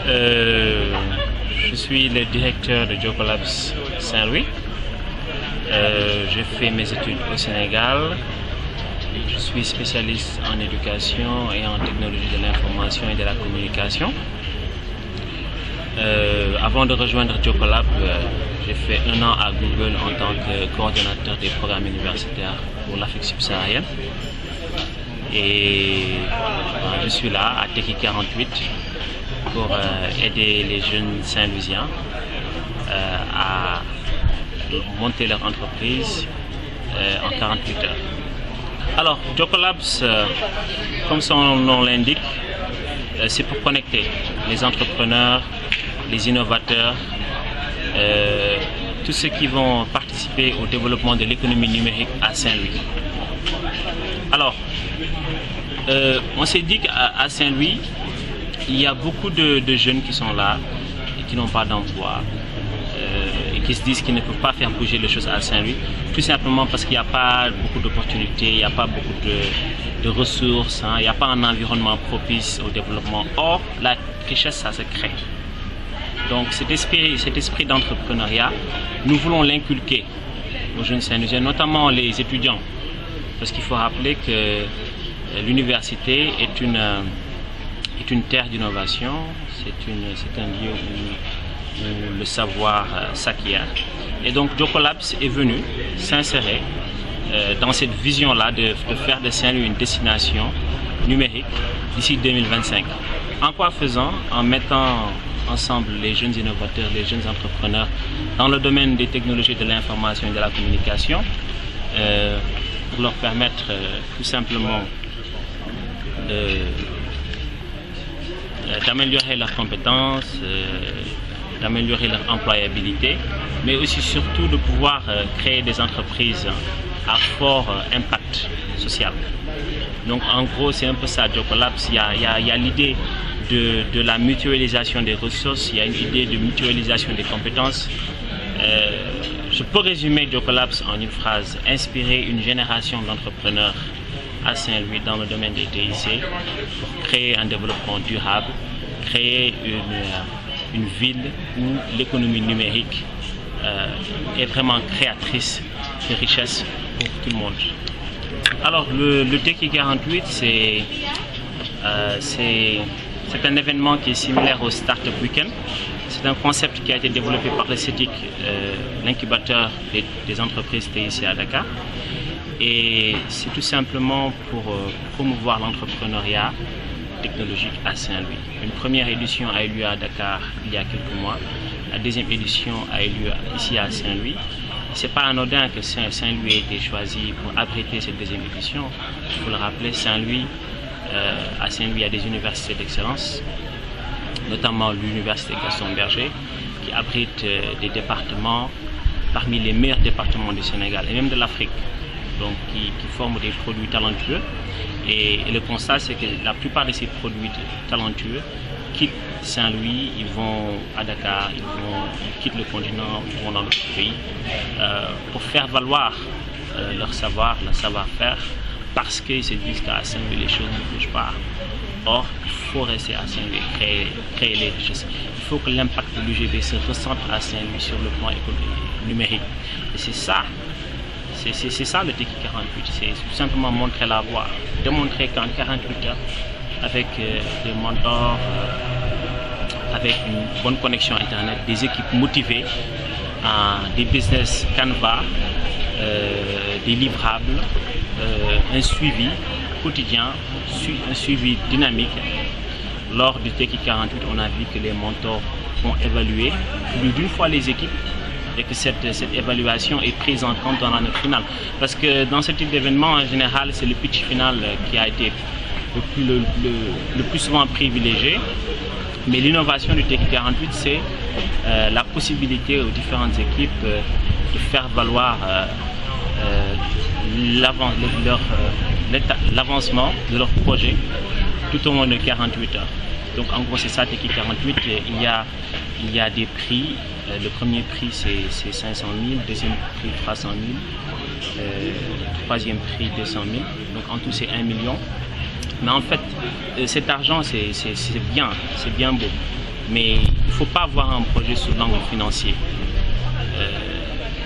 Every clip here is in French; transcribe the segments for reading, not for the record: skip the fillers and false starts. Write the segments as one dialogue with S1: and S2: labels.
S1: Je suis le directeur de Jocolabs Saint-Louis. J'ai fait mes études au Sénégal. Je suis spécialiste en éducation et en technologie de l'information et de la communication. Avant de rejoindre Jocolabs, j'ai fait 1 an à Google en tant que coordonnateur des programmes universitaires pour l'Afrique subsaharienne. Et je suis là à Techie 48 pour aider les jeunes Saint-Louisiens à monter leur entreprise en 48 heures. Alors, Jocolabs, comme son nom l'indique, c'est pour connecter les entrepreneurs, les innovateurs, tous ceux qui vont participer au développement de l'économie numérique à Saint-Louis. Alors, on s'est dit qu'à Saint-Louis, il y a beaucoup de jeunes qui sont là et qui n'ont pas d'emploi et qui se disent qu'ils ne peuvent pas faire bouger les choses à Saint-Louis, tout simplement parce qu'il n'y a pas beaucoup d'opportunités, il n'y a pas beaucoup de ressources, il n'y a pas un environnement propice au développement. Or, la richesse, ça se crée. Donc cet esprit d'entrepreneuriat, nous voulons l'inculquer aux jeunes Saint-Louisiens, notamment les étudiants, parce qu'il faut rappeler que l'université est une terre d'innovation, c'est un lieu où le savoir s'acquiert. Et donc Jocolabs est venu s'insérer dans cette vision-là de faire de Saint-Louis une destination numérique d'ici 2025. En quoi faisant? En mettant ensemble les jeunes innovateurs, les jeunes entrepreneurs dans le domaine des technologies de l'information et de la communication pour leur permettre tout simplement d'améliorer leurs compétences, d'améliorer leur employabilité, mais aussi surtout de pouvoir créer des entreprises à fort impact social. Donc en gros, c'est un peu ça, Jocolabs. Il y a l'idée de la mutualisation des ressources, il y a une idée de mutualisation des compétences. Je peux résumer Jocolabs en une phrase: inspirer une génération d'entrepreneurs à Saint-Louis dans le domaine des TIC pour créer un développement durable, créer une ville où l'économie numérique est vraiment créatrice de richesse pour tout le monde. Alors le Techie 48, c'est un événement qui est similaire au Startup Weekend. C'est un concept qui a été développé par le CETIC, l'incubateur des entreprises TIC à Dakar. Et c'est tout simplement pour promouvoir l'entrepreneuriat technologique à Saint-Louis. Une première édition a eu lieu à Dakar il y a quelques mois. La deuxième édition a eu lieu ici à Saint-Louis. Ce n'est pas anodin que Saint-Louis ait été choisi pour abriter cette deuxième édition. Il faut le rappeler, à Saint-Louis, il y a des universités d'excellence, notamment l'université Gaston Berger, qui abrite des départements parmi les meilleurs départements du Sénégal et même de l'Afrique, donc qui forment des produits talentueux. Et le constat, c'est que la plupart de ces produits talentueux quittent Saint-Louis, ils vont à Dakar, ils quittent le continent, ils vont dans d'autres pays pour faire valoir leur savoir, leur savoir-faire, parce qu'ils se disent qu'à Saint-Louis, les choses ne bougent pas. Or, il faut rester à Saint-Louis, créer les richesses. Il faut que l'impact de l'UGB se ressente à Saint-Louis sur le plan numérique. Et c'est ça le Techie 48, c'est tout simplement montrer la voie, démontrer qu'en 48 heures, avec des mentors, avec une bonne connexion Internet, des équipes motivées, des business Canva, des livrables, un suivi quotidien, un suivi dynamique. Lors du Techie 48, on a vu que les mentors ont évalué plus d'une fois les équipes et que cette évaluation est prise en compte dans la note finale. Parce que dans ce type d'événement, en général, c'est le pitch final qui a été le plus souvent privilégié. Mais l'innovation du Techie 48, c'est la possibilité aux différentes équipes de faire valoir l'avancement de leur projet tout au long de 48 heures. Donc en gros, c'est ça, Techie 48. Il y a des prix. Le premier prix, c'est 500 000, deuxième prix 300 000, troisième prix 200 000. Donc en tout, c'est 1 million. Mais en fait, cet argent, c'est bien beau. mais il ne faut pas voir un projet sous l'angle financier.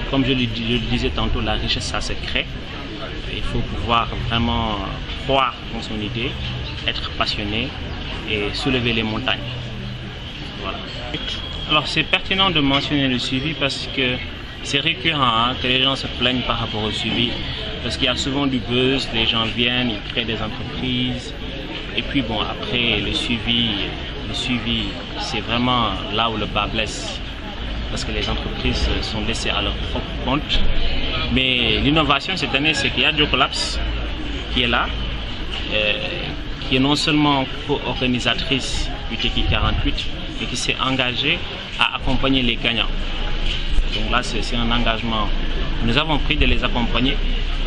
S1: Comme je le disais tantôt, la richesse, ça se crée. Il faut pouvoir vraiment croire dans son idée, être passionné et soulever les montagnes. Voilà. Alors c'est pertinent de mentionner le suivi parce que c'est récurrent que les gens se plaignent par rapport au suivi. Parce qu'il y a souvent du buzz, les gens viennent, ils créent des entreprises. Et puis bon, après le suivi c'est vraiment là où le bas blesse. Parce que les entreprises sont laissées à leur propre compte. Mais l'innovation cette année, c'est qu'il y a Jocolabs qui est là, qui est non seulement co-organisatrice du TECI 48, mais qui s'est engagée à accompagner les gagnants. Donc là, c'est un engagement. Nous avons pris de les accompagner,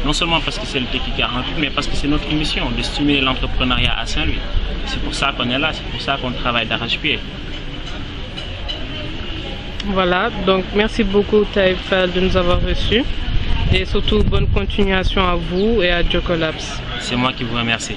S1: non seulement parce que c'est le TECI 48, mais parce que c'est notre mission de stimuler l'entrepreneuriat à Saint-Louis. C'est pour ça qu'on est là, c'est pour ça qu'on travaille d'arrache-pied.
S2: Voilà, donc merci beaucoup Taïb Fall de nous avoir reçus et surtout bonne continuation à vous et à Jocolabs.
S1: C'est moi qui vous remercie.